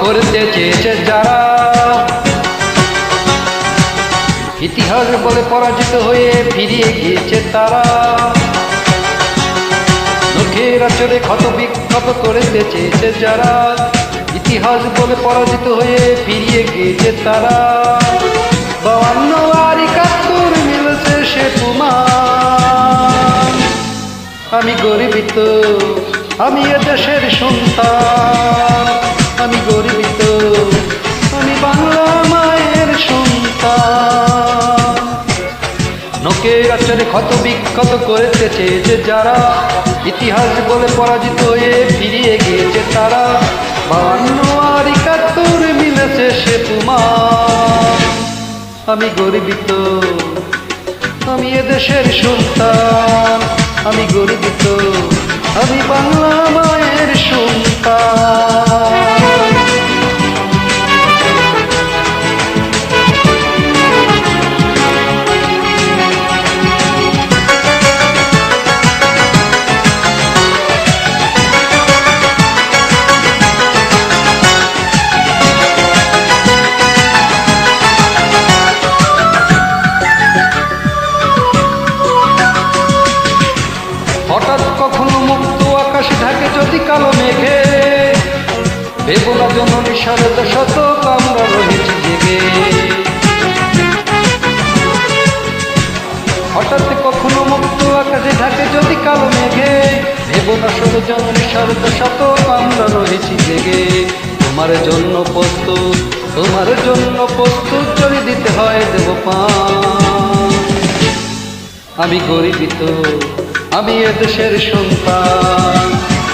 করতে চেয়েছে যারা, ইতিহাস বলে পরাজিত হয়ে ফিরিয়ে গিয়েছে তারা। লোকের আচরে ক্ষত বিক্ষত করতে চেয়েছে যারা, ইতিহাস বলে পরাজিত হয়ে ফিরিয়ে গিয়েছে তারা। 52 আর 71 মিলেছে সে প্রমাণ। আমি গর্বিত, আমি এ দেশের সন্তান। আমি গর্বিত, আমি বাংলা মায়ের সন্তান। লোকের আচরে ক্ষত বিক্ষত করতে চেয়েছে যারা, ইতিহাস বলে পরাজিত হয়ে ফিরিয়ে গিয়েছে তারা। 52 আর 71 মিলেছে সে প্রমাণ। আমি গর্বিত, আমি এ দেশের সন্তান। আমি গর্বিত, আমি বাংলা মায়ের সন্তান। হঠাৎ কখনো মুক্ত আকাশ ঢাকে যদি কালো মেঘে, ভেবো না জননী শারদ শতক আমরা রয়েছি জেগে। হঠাৎ কখনো মুক্ত আকাশে ঢাকে যদি কালো মেঘে, ভেবো না শত জননী শারদ শতক আমরা রয়েছি জেগে। তোমার জন্য প্রস্তুত, তোমার জন্য প্রস্তুত যদি দিতে হয় দেব প্রাণ। আমি গর্বিত, আমি এ দেশের সন্তান।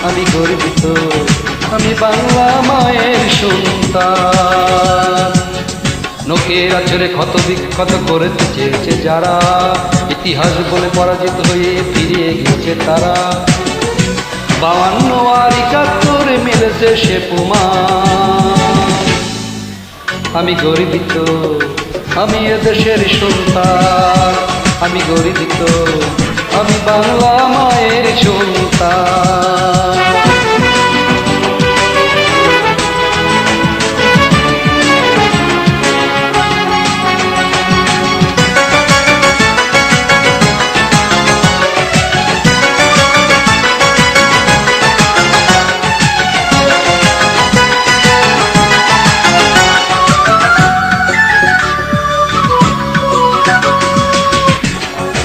আমি গর্বিত, আমি বাংলা মায়ের সন্তান। লোকের আচরে ক্ষত বিক্ষত করতে চেয়েছে যারা, ইতিহাস বলে পরাজিত হয়ে ফিরিয়ে গিয়েছে তারা। 52 আর 71 মিলেছে সে প্রমাণ। আমি গর্বিত, আমি এ দেশের সন্তান। আমি গর্বিত, আমি বাংলা মায়ের সন্তান।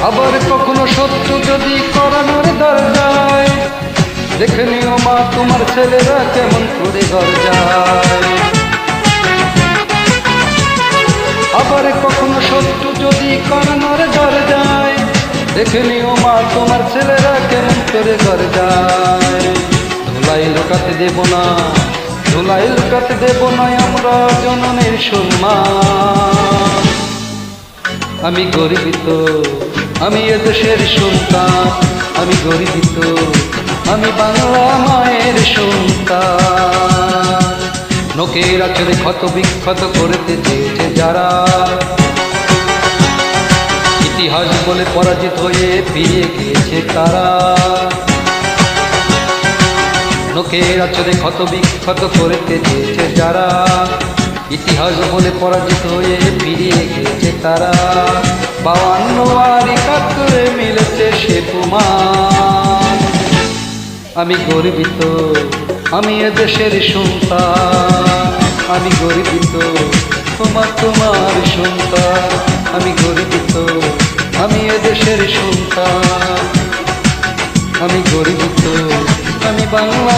আবার কখনো সত্য যদি করানোর দরজায়, দেখে নিও মা তোমার ছেলেরা কেমন করে গর্জায়। আবার কখনো সত্য যদি করানোর দরজায়, দেখে নিও মা তোমার ছেলেরা কেমন করে গর্জায়। ধুলাই লুকাতে দেব না, ধুলাই লুকাতে দেব না আমরা জননীর সম্মান। আমি গর্বিত, আমি এ দেশের সন্তান। আমি গর্বিত, আমি বাংলা মায়ের সন্তান। লোকের আচরে ক্ষত বিক্ষত করতে চেয়েছে যারা, ইতিহাস বলে পরাজিত হয়ে ফিরিয়ে গিয়েছে তারা। লোকের আচরে ক্ষত বিক্ষত করতে চেয়েছে যারা, ইতিহাস বলে পরাজিত হয়ে ফিরিয়ে গিয়েছে তারা। 52 আর 71 মিলেছে সে প্রমাণ। আমি গর্বিত, আমি এ দেশের সন্তান। আমি গর্বিত, তোমার সন্তান। আমি গর্বিত, আমি এ দেশের সন্তান। আমি গর্বিত, আমি বাংলা